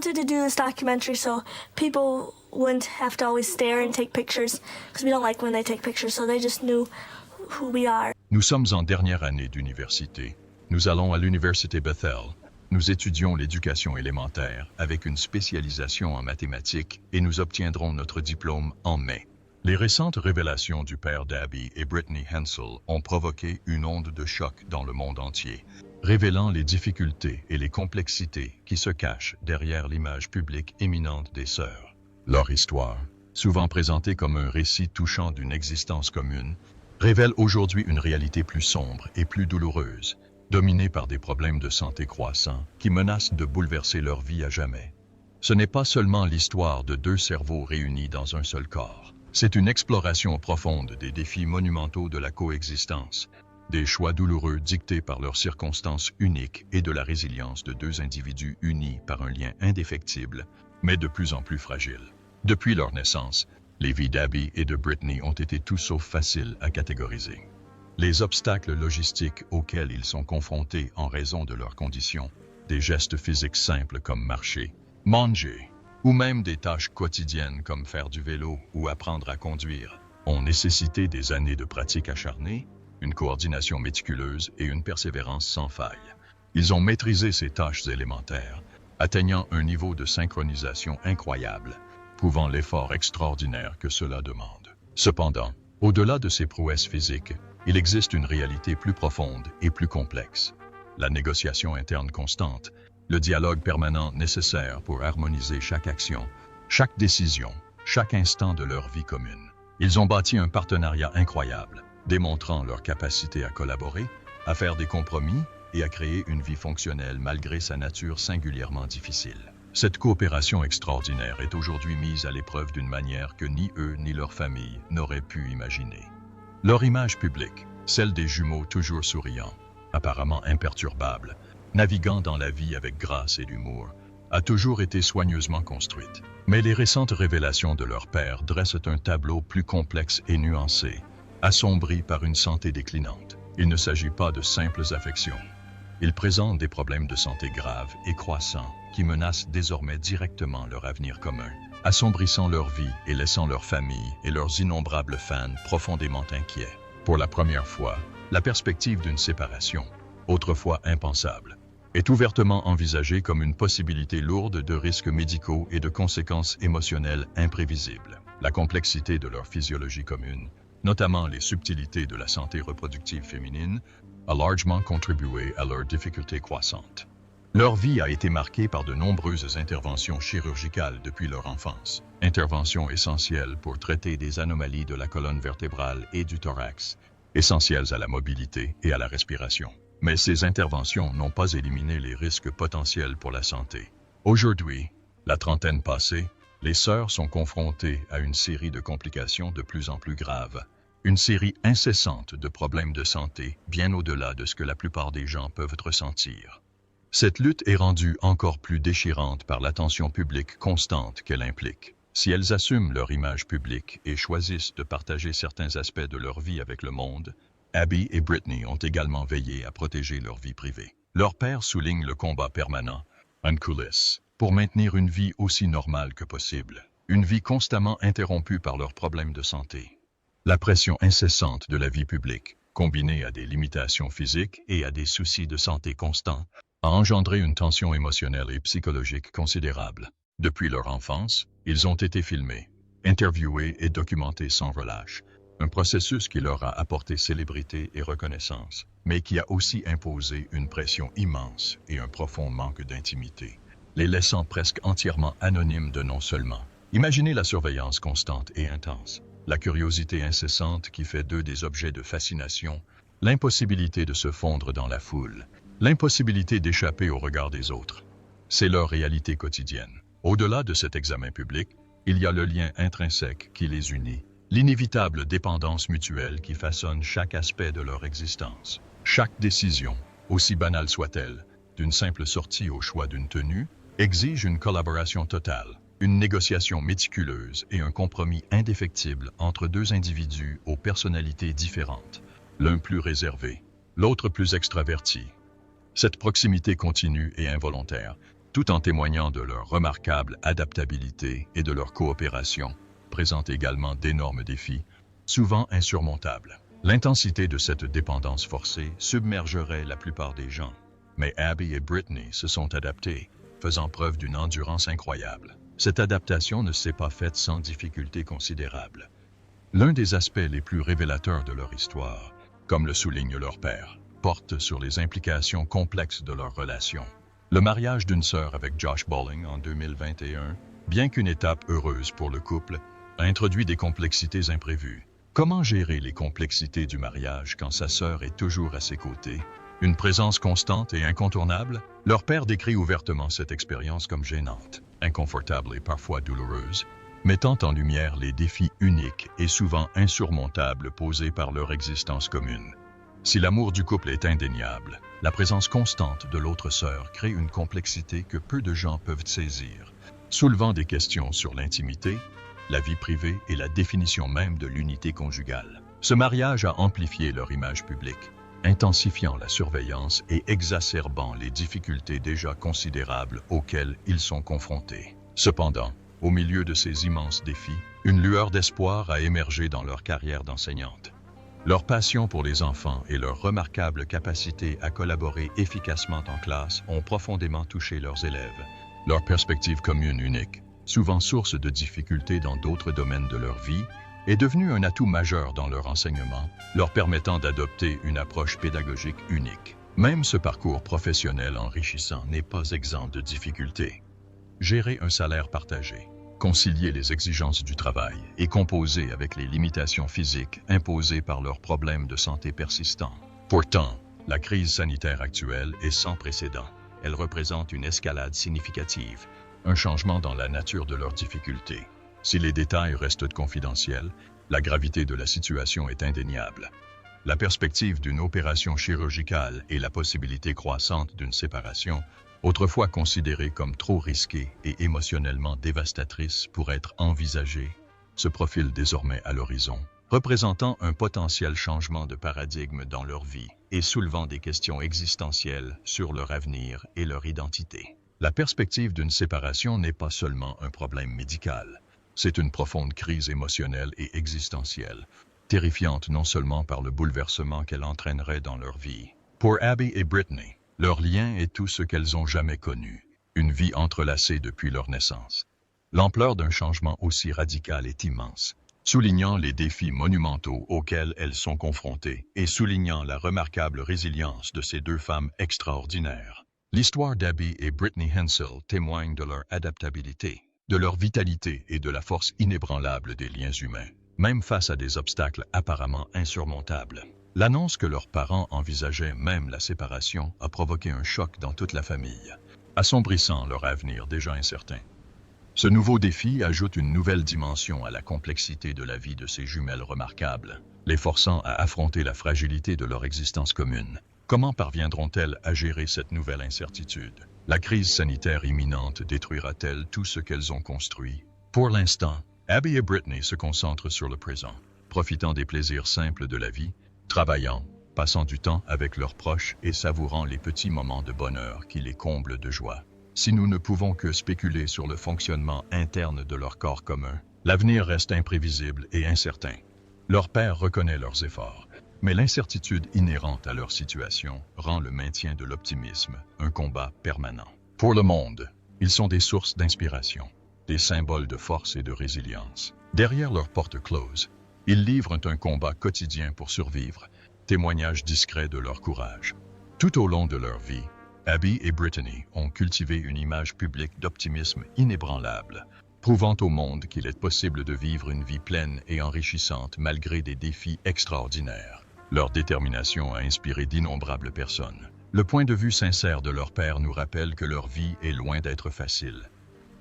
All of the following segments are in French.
wanted to do this documentary so people wouldn't have to always stare and take pictures, because we don't like when they take pictures, so they just knew who we are. Nous sommes en dernière année d'université. Nous allons à l'université Bethel. Nous étudions l'éducation élémentaire avec une spécialisation en mathématiques et nous obtiendrons notre diplôme en mai. Les récentes révélations du père d'Abby et Brittany Hensel ont provoqué une onde de choc dans le monde entier, révélant les difficultés et les complexités qui se cachent derrière l'image publique éminente des sœurs. Leur histoire, souvent présentée comme un récit touchant d'une existence commune, révèle aujourd'hui une réalité plus sombre et plus douloureuse, dominée par des problèmes de santé croissants qui menacent de bouleverser leur vie à jamais. Ce n'est pas seulement l'histoire de deux cerveaux réunis dans un seul corps. C'est une exploration profonde des défis monumentaux de la coexistence, des choix douloureux dictés par leurs circonstances uniques et de la résilience de deux individus unis par un lien indéfectible, mais de plus en plus fragile. Depuis leur naissance, les vies d'Abby et de Brittany ont été tout sauf faciles à catégoriser. Les obstacles logistiques auxquels ils sont confrontés en raison de leurs conditions, des gestes physiques simples comme marcher, manger, ou même des tâches quotidiennes comme faire du vélo ou apprendre à conduire, ont nécessité des années de pratique acharnée, une coordination méticuleuse et une persévérance sans faille. Ils ont maîtrisé ces tâches élémentaires, atteignant un niveau de synchronisation incroyable, prouvant l'effort extraordinaire que cela demande. Cependant, au-delà de ces prouesses physiques, il existe une réalité plus profonde et plus complexe. La négociation interne constante, le dialogue permanent nécessaire pour harmoniser chaque action, chaque décision, chaque instant de leur vie commune. Ils ont bâti un partenariat incroyable, démontrant leur capacité à collaborer, à faire des compromis et à créer une vie fonctionnelle malgré sa nature singulièrement difficile. Cette coopération extraordinaire est aujourd'hui mise à l'épreuve d'une manière que ni eux ni leur famille n'auraient pu imaginer. Leur image publique, celle des jumeaux toujours souriants, apparemment imperturbables, naviguant dans la vie avec grâce et humour, a toujours été soigneusement construite. Mais les récentes révélations de leur père dressent un tableau plus complexe et nuancé, assombri par une santé déclinante. Il ne s'agit pas de simples affections. Ils présentent des problèmes de santé graves et croissants qui menacent désormais directement leur avenir commun, assombrissant leur vie et laissant leurs familles et leurs innombrables fans profondément inquiets. Pour la première fois, la perspective d'une séparation, autrefois impensable, est ouvertement envisagée comme une possibilité lourde de risques médicaux et de conséquences émotionnelles imprévisibles. La complexité de leur physiologie commune, notamment les subtilités de la santé reproductive féminine, a largement contribué à leurs difficultés croissantes. Leur vie a été marquée par de nombreuses interventions chirurgicales depuis leur enfance. Interventions essentielles pour traiter des anomalies de la colonne vertébrale et du thorax, essentielles à la mobilité et à la respiration. Mais ces interventions n'ont pas éliminé les risques potentiels pour la santé. Aujourd'hui, la trentaine passée, les sœurs sont confrontées à une série de complications de plus en plus graves. Une série incessante de problèmes de santé, bien au-delà de ce que la plupart des gens peuvent ressentir. Cette lutte est rendue encore plus déchirante par l'attention publique constante qu'elle implique. Si elles assument leur image publique et choisissent de partager certains aspects de leur vie avec le monde, Abby et Brittany ont également veillé à protéger leur vie privée. Leur père souligne le combat permanent, en coulisses, pour maintenir une vie aussi normale que possible. Une vie constamment interrompue par leurs problèmes de santé. La pression incessante de la vie publique, combinée à des limitations physiques et à des soucis de santé constants, a engendré une tension émotionnelle et psychologique considérable. Depuis leur enfance, ils ont été filmés, interviewés et documentés sans relâche, un processus qui leur a apporté célébrité et reconnaissance, mais qui a aussi imposé une pression immense et un profond manque d'intimité, les laissant presque entièrement anonymes de non-seulement. Imaginez la surveillance constante et intense, la curiosité incessante qui fait d'eux des objets de fascination, l'impossibilité de se fondre dans la foule, l'impossibilité d'échapper au regard des autres. C'est leur réalité quotidienne. Au-delà de cet examen public, il y a le lien intrinsèque qui les unit, l'inévitable dépendance mutuelle qui façonne chaque aspect de leur existence. Chaque décision, aussi banale soit-elle, d'une simple sortie au choix d'une tenue, exige une collaboration totale, une négociation méticuleuse et un compromis indéfectible entre deux individus aux personnalités différentes, l'un plus réservé, l'autre plus extraverti. Cette proximité continue et involontaire tout en témoignant de leur remarquable adaptabilité et de leur coopération, présentent également d'énormes défis, souvent insurmontables. L'intensité de cette dépendance forcée submergerait la plupart des gens, mais Abby et Brittany se sont adaptés, faisant preuve d'une endurance incroyable. Cette adaptation ne s'est pas faite sans difficultés considérables. L'un des aspects les plus révélateurs de leur histoire, comme le souligne leur père, porte sur les implications complexes de leur relation. Le mariage d'une sœur avec Josh Bowling en 2021, bien qu'une étape heureuse pour le couple, a introduit des complexités imprévues. Comment gérer les complexités du mariage quand sa sœur est toujours à ses côtés? Une présence constante et incontournable? Leur père décrit ouvertement cette expérience comme gênante, inconfortable et parfois douloureuse, mettant en lumière les défis uniques et souvent insurmontables posés par leur existence commune. Si l'amour du couple est indéniable, la présence constante de l'autre sœur crée une complexité que peu de gens peuvent saisir, soulevant des questions sur l'intimité, la vie privée et la définition même de l'unité conjugale. Ce mariage a amplifié leur image publique, intensifiant la surveillance et exacerbant les difficultés déjà considérables auxquelles ils sont confrontés. Cependant, au milieu de ces immenses défis, une lueur d'espoir a émergé dans leur carrière d'enseignante. Leur passion pour les enfants et leur remarquable capacité à collaborer efficacement en classe ont profondément touché leurs élèves. Leur perspective commune unique, souvent source de difficultés dans d'autres domaines de leur vie, est devenue un atout majeur dans leur enseignement, leur permettant d'adopter une approche pédagogique unique. Même ce parcours professionnel enrichissant n'est pas exempt de difficultés. Gérer un salaire partagé, concilier les exigences du travail et composer avec les limitations physiques imposées par leurs problèmes de santé persistants. Pourtant, la crise sanitaire actuelle est sans précédent. Elle représente une escalade significative, un changement dans la nature de leurs difficultés. Si les détails restent confidentiels, la gravité de la situation est indéniable. La perspective d'une opération chirurgicale et la possibilité croissante d'une séparation, autrefois considérée comme trop risquée et émotionnellement dévastatrice pour être envisagée, se profilent désormais à l'horizon, représentant un potentiel changement de paradigme dans leur vie et soulevant des questions existentielles sur leur avenir et leur identité. La perspective d'une séparation n'est pas seulement un problème médical. C'est une profonde crise émotionnelle et existentielle, terrifiante non seulement par le bouleversement qu'elle entraînerait dans leur vie. Pour Abby et Brittany, leur lien est tout ce qu'elles ont jamais connu, une vie entrelacée depuis leur naissance. L'ampleur d'un changement aussi radical est immense, soulignant les défis monumentaux auxquels elles sont confrontées et soulignant la remarquable résilience de ces deux femmes extraordinaires. L'histoire d'Abby et Brittany Hensel témoigne de leur adaptabilité, de leur vitalité et de la force inébranlable des liens humains, même face à des obstacles apparemment insurmontables. L'annonce que leurs parents envisageaient même la séparation a provoqué un choc dans toute la famille, assombrissant leur avenir déjà incertain. Ce nouveau défi ajoute une nouvelle dimension à la complexité de la vie de ces jumelles remarquables, les forçant à affronter la fragilité de leur existence commune. Comment parviendront-elles à gérer cette nouvelle incertitude? La crise sanitaire imminente détruira-t-elle tout ce qu'elles ont construit? Pour l'instant, Abby et Brittany se concentrent sur le présent, profitant des plaisirs simples de la vie, travaillant, passant du temps avec leurs proches et savourant les petits moments de bonheur qui les comblent de joie. Si nous ne pouvons que spéculer sur le fonctionnement interne de leur corps commun, l'avenir reste imprévisible et incertain. Leur père reconnaît leurs efforts, mais l'incertitude inhérente à leur situation rend le maintien de l'optimisme un combat permanent. Pour le monde, ils sont des sources d'inspiration, des symboles de force et de résilience. Derrière leurs portes closes, ils livrent un combat quotidien pour survivre, témoignage discret de leur courage. Tout au long de leur vie, Abby et Brittany ont cultivé une image publique d'optimisme inébranlable, prouvant au monde qu'il est possible de vivre une vie pleine et enrichissante malgré des défis extraordinaires. Leur détermination a inspiré d'innombrables personnes. Le point de vue sincère de leur père nous rappelle que leur vie est loin d'être facile.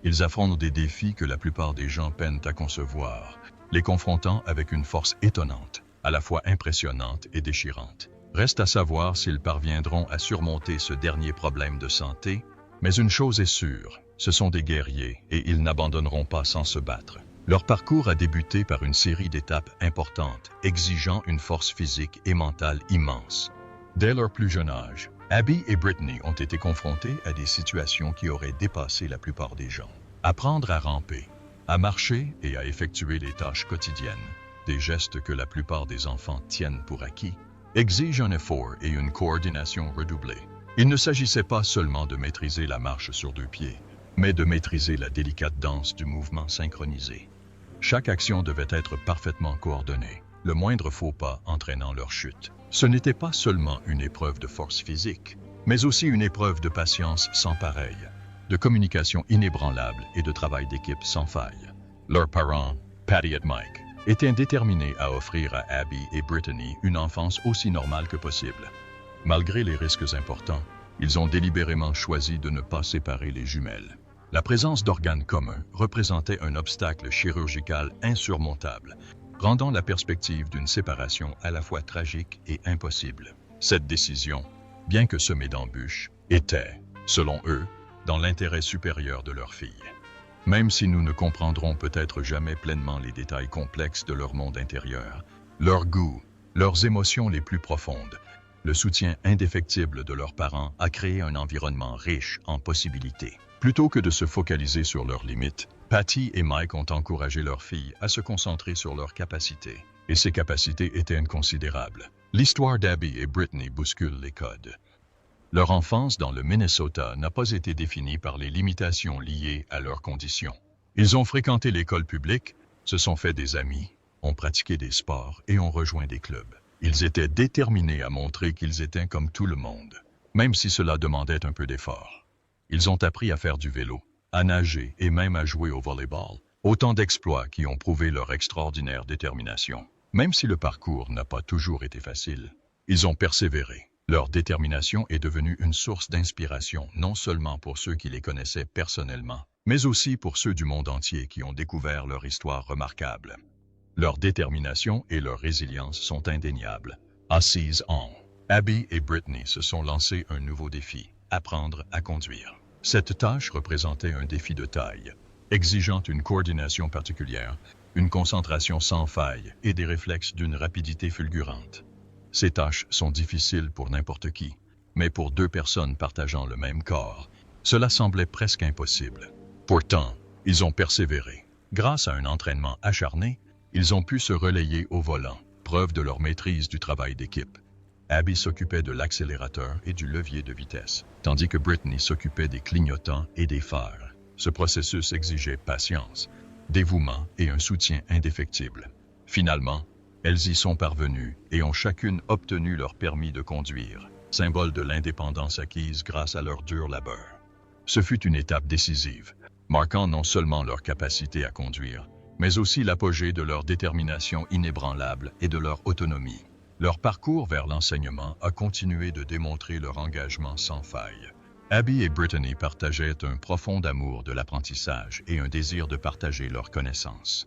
Ils affrontent des défis que la plupart des gens peinent à concevoir, les confrontant avec une force étonnante, à la fois impressionnante et déchirante. Reste à savoir s'ils parviendront à surmonter ce dernier problème de santé, mais une chose est sûre, ce sont des guerriers et ils n'abandonneront pas sans se battre. Leur parcours a débuté par une série d'étapes importantes, exigeant une force physique et mentale immense. Dès leur plus jeune âge, Abby et Brittany ont été confrontés à des situations qui auraient dépassé la plupart des gens. Apprendre à ramper, à marcher et à effectuer les tâches quotidiennes, des gestes que la plupart des enfants tiennent pour acquis, exigent un effort et une coordination redoublée. Il ne s'agissait pas seulement de maîtriser la marche sur 2 pieds, mais de maîtriser la délicate danse du mouvement synchronisé. Chaque action devait être parfaitement coordonnée, le moindre faux pas entraînant leur chute. Ce n'était pas seulement une épreuve de force physique, mais aussi une épreuve de patience sans pareille, de communication inébranlable et de travail d'équipe sans faille. Leurs parents, Patty et Mike, étaient déterminés à offrir à Abby et Brittany une enfance aussi normale que possible. Malgré les risques importants, ils ont délibérément choisi de ne pas séparer les jumelles. La présence d'organes communs représentait un obstacle chirurgical insurmontable, rendant la perspective d'une séparation à la fois tragique et impossible. Cette décision, bien que semée d'embûches, était, selon eux, dans l'intérêt supérieur de leur fille. Même si nous ne comprendrons peut-être jamais pleinement les détails complexes de leur monde intérieur, leurs goûts, leurs émotions les plus profondes, le soutien indéfectible de leurs parents a créé un environnement riche en possibilités. Plutôt que de se focaliser sur leurs limites, Patty et Mike ont encouragé leur fille à se concentrer sur leurs capacités. Et ces capacités étaient inconsidérables. L'histoire d'Abby et Brittany bouscule les codes. Leur enfance dans le Minnesota n'a pas été définie par les limitations liées à leurs conditions. Ils ont fréquenté l'école publique, se sont fait des amis, ont pratiqué des sports et ont rejoint des clubs. Ils étaient déterminés à montrer qu'ils étaient comme tout le monde, même si cela demandait un peu d'effort. Ils ont appris à faire du vélo, à nager et même à jouer au volleyball. Autant d'exploits qui ont prouvé leur extraordinaire détermination. Même si le parcours n'a pas toujours été facile, ils ont persévéré. Leur détermination est devenue une source d'inspiration non seulement pour ceux qui les connaissaient personnellement, mais aussi pour ceux du monde entier qui ont découvert leur histoire remarquable. Leur détermination et leur résilience sont indéniables. À 6 ans, Abby et Brittany se sont lancés un nouveau défi, apprendre à conduire. Cette tâche représentait un défi de taille, exigeant une coordination particulière, une concentration sans faille et des réflexes d'une rapidité fulgurante. Ces tâches sont difficiles pour n'importe qui, mais pour 2 personnes partageant le même corps, cela semblait presque impossible. Pourtant, ils ont persévéré. Grâce à un entraînement acharné, ils ont pu se relayer au volant, preuve de leur maîtrise du travail d'équipe. Abby s'occupait de l'accélérateur et du levier de vitesse, tandis que Brittany s'occupait des clignotants et des phares. Ce processus exigeait patience, dévouement et un soutien indéfectible. Finalement, elles y sont parvenues et ont chacune obtenu leur permis de conduire, symbole de l'indépendance acquise grâce à leur dur labeur. Ce fut une étape décisive, marquant non seulement leur capacité à conduire, mais aussi l'apogée de leur détermination inébranlable et de leur autonomie. Leur parcours vers l'enseignement a continué de démontrer leur engagement sans faille. Abby et Brittany partageaient un profond amour de l'apprentissage et un désir de partager leurs connaissances.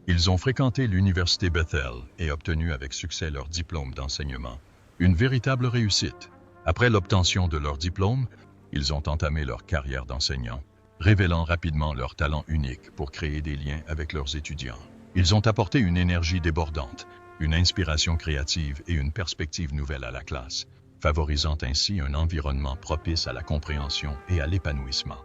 Ils ont fréquenté l'université Bethel et obtenu avec succès leur diplôme d'enseignement, une véritable réussite. Après l'obtention de leur diplôme, ils ont entamé leur carrière d'enseignant, révélant rapidement leur talent unique pour créer des liens avec leurs étudiants. Ils ont apporté une énergie débordante, une inspiration créative et une perspective nouvelle à la classe, favorisant ainsi un environnement propice à la compréhension et à l'épanouissement.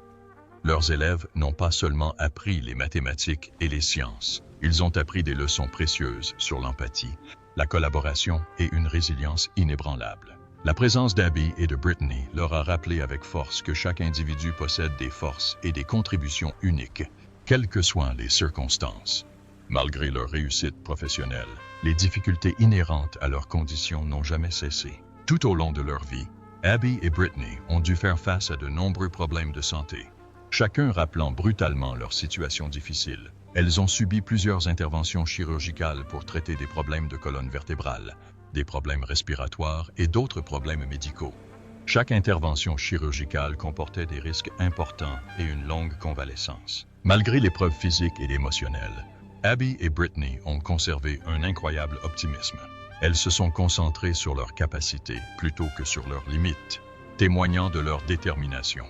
Leurs élèves n'ont pas seulement appris les mathématiques et les sciences, ils ont appris des leçons précieuses sur l'empathie, la collaboration et une résilience inébranlable. La présence d'Abby et de Brittany leur a rappelé avec force que chaque individu possède des forces et des contributions uniques, quelles que soient les circonstances. Malgré leur réussite professionnelle, les difficultés inhérentes à leurs conditions n'ont jamais cessé. Tout au long de leur vie, Abby et Brittany ont dû faire face à de nombreux problèmes de santé. Chacun rappelant brutalement leur situation difficile, elles ont subi plusieurs interventions chirurgicales pour traiter des problèmes de colonne vertébrale, des problèmes respiratoires et d'autres problèmes médicaux. Chaque intervention chirurgicale comportait des risques importants et une longue convalescence. Malgré l'épreuve physique et émotionnelle, Abby et Brittany ont conservé un incroyable optimisme. Elles se sont concentrées sur leurs capacités plutôt que sur leurs limites, témoignant de leur détermination.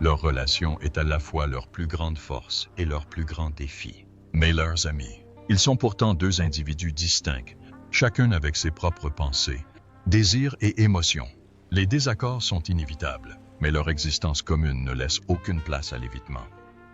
Leur relation est à la fois leur plus grande force et leur plus grand défi. Mais leurs amis, ils sont pourtant 2 individus distincts, chacun avec ses propres pensées, désirs et émotions. Les désaccords sont inévitables, mais leur existence commune ne laisse aucune place à l'évitement.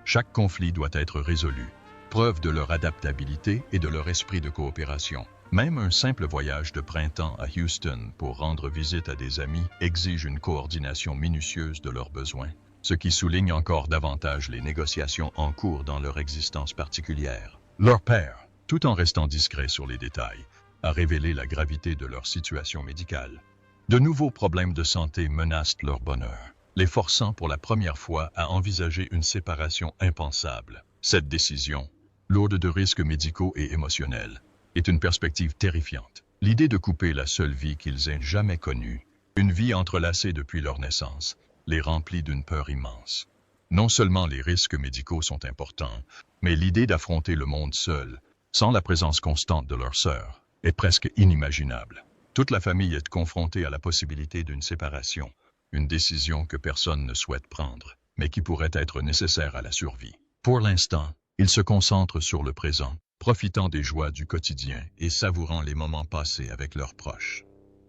Chaque conflit doit être résolu, preuve de leur adaptabilité et de leur esprit de coopération. Même un simple voyage de printemps à Houston pour rendre visite à des amis exige une coordination minutieuse de leurs besoins, ce qui souligne encore davantage les négociations en cours dans leur existence particulière. Leur père, tout en restant discret sur les détails, a révélé la gravité de leur situation médicale. De nouveaux problèmes de santé menacent leur bonheur, les forçant pour la première fois à envisager une séparation impensable. Cette décision, lourde de risques médicaux et émotionnels, est une perspective terrifiante. L'idée de couper la seule vie qu'ils aient jamais connue, une vie entrelacée depuis leur naissance, les remplit d'une peur immense. Non seulement les risques médicaux sont importants, mais l'idée d'affronter le monde seul, sans la présence constante de leur sœur, est presque inimaginable. Toute la famille est confrontée à la possibilité d'une séparation, une décision que personne ne souhaite prendre, mais qui pourrait être nécessaire à la survie. Pour l'instant, ils se concentrent sur le présent, profitant des joies du quotidien et savourant les moments passés avec leurs proches.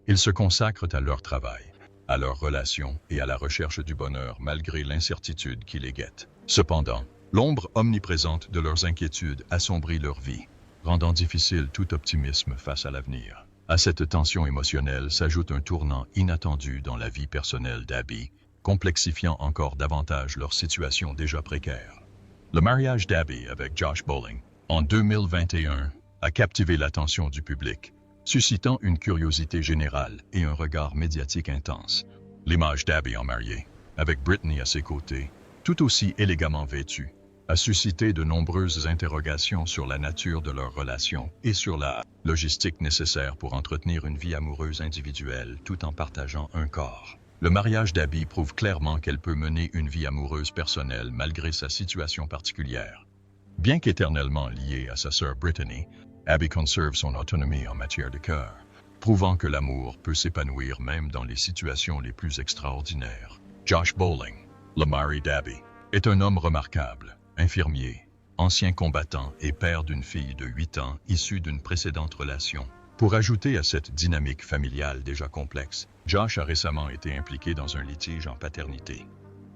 Ils se consacrent à leur travail, à leurs relations et à la recherche du bonheur malgré l'incertitude qui les guette. Cependant, l'ombre omniprésente de leurs inquiétudes assombrit leur vie, rendant difficile tout optimisme face à l'avenir. À cette tension émotionnelle s'ajoute un tournant inattendu dans la vie personnelle d'Abby, complexifiant encore davantage leur situation déjà précaire. Le mariage d'Abby avec Josh Bowling, en 2021, a captivé l'attention du public, suscitant une curiosité générale et un regard médiatique intense. L'image d'Abby en mariée, avec Britney à ses côtés, tout aussi élégamment vêtue, a suscité de nombreuses interrogations sur la nature de leur relation et sur la logistique nécessaire pour entretenir une vie amoureuse individuelle tout en partageant un corps. Le mariage d'Abby prouve clairement qu'elle peut mener une vie amoureuse personnelle malgré sa situation particulière. Bien qu'éternellement liée à sa sœur Brittany, Abby conserve son autonomie en matière de cœur, prouvant que l'amour peut s'épanouir même dans les situations les plus extraordinaires. Josh Bowling, le mari d'Abby, est un homme remarquable, infirmier, ancien combattant et père d'une fille de 8 ans issue d'une précédente relation. Pour ajouter à cette dynamique familiale déjà complexe, Josh a récemment été impliqué dans un litige en paternité.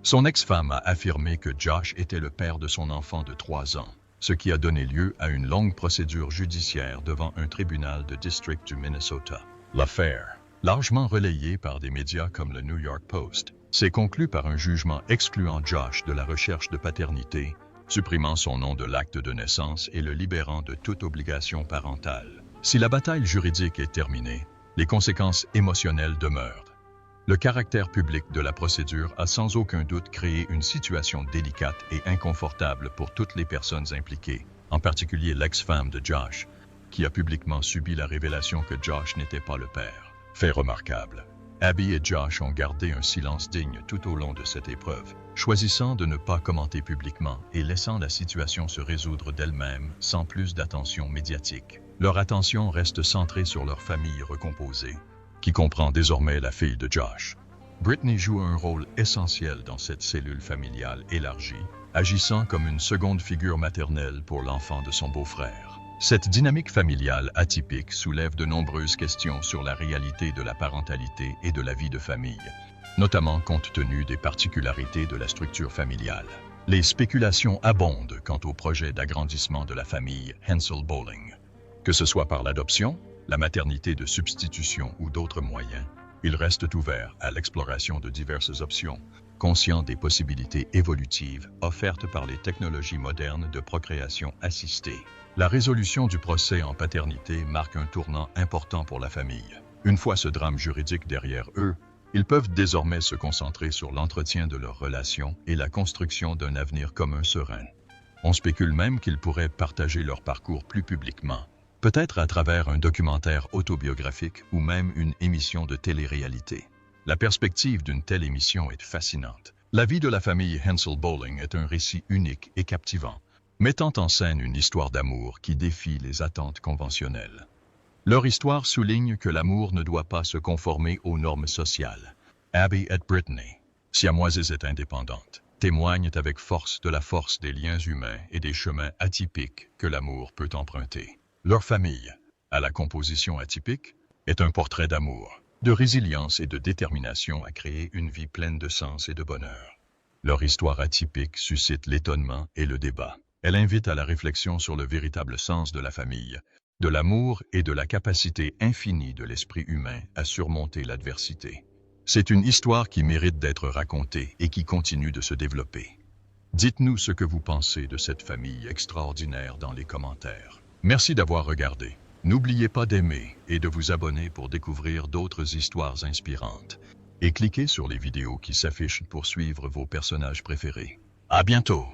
Son ex-femme a affirmé que Josh était le père de son enfant de 3 ans, ce qui a donné lieu à une longue procédure judiciaire devant un tribunal de district du Minnesota. L'affaire, largement relayée par des médias comme le New York Post, s'est conclue par un jugement excluant Josh de la recherche de paternité, supprimant son nom de l'acte de naissance et le libérant de toute obligation parentale. Si la bataille juridique est terminée, les conséquences émotionnelles demeurent. Le caractère public de la procédure a sans aucun doute créé une situation délicate et inconfortable pour toutes les personnes impliquées, en particulier l'ex-femme de Josh, qui a publiquement subi la révélation que Josh n'était pas le père. Fait remarquable, Abby et Josh ont gardé un silence digne tout au long de cette épreuve, choisissant de ne pas commenter publiquement et laissant la situation se résoudre d'elle-même sans plus d'attention médiatique. Leur attention reste centrée sur leur famille recomposée, qui comprend désormais la fille de Josh. Britney joue un rôle essentiel dans cette cellule familiale élargie, agissant comme une seconde figure maternelle pour l'enfant de son beau-frère. Cette dynamique familiale atypique soulève de nombreuses questions sur la réalité de la parentalité et de la vie de famille, notamment compte tenu des particularités de la structure familiale. Les spéculations abondent quant au projet d'agrandissement de la famille Hensel Bowling. Que ce soit par l'adoption, la maternité de substitution ou d'autres moyens, il reste ouvert à l'exploration de diverses options, conscient des possibilités évolutives offertes par les technologies modernes de procréation assistée. La résolution du procès en paternité marque un tournant important pour la famille. Une fois ce drame juridique derrière eux, ils peuvent désormais se concentrer sur l'entretien de leur relation et la construction d'un avenir commun serein. On spécule même qu'ils pourraient partager leur parcours plus publiquement, peut-être à travers un documentaire autobiographique ou même une émission de télé-réalité. La perspective d'une telle émission est fascinante. La vie de la famille Hensel Bowling est un récit unique et captivant, mettant en scène une histoire d'amour qui défie les attentes conventionnelles. Leur histoire souligne que l'amour ne doit pas se conformer aux normes sociales. Abby et Brittany, siamoises et indépendantes, témoignent avec force de la force des liens humains et des chemins atypiques que l'amour peut emprunter. Leur famille, à la composition atypique, est un portrait d'amour, de résilience et de détermination à créer une vie pleine de sens et de bonheur. Leur histoire atypique suscite l'étonnement et le débat. Elle invite à la réflexion sur le véritable sens de la famille, de l'amour et de la capacité infinie de l'esprit humain à surmonter l'adversité. C'est une histoire qui mérite d'être racontée et qui continue de se développer. Dites-nous ce que vous pensez de cette famille extraordinaire dans les commentaires. Merci d'avoir regardé. N'oubliez pas d'aimer et de vous abonner pour découvrir d'autres histoires inspirantes. Et cliquez sur les vidéos qui s'affichent pour suivre vos personnages préférés. À bientôt!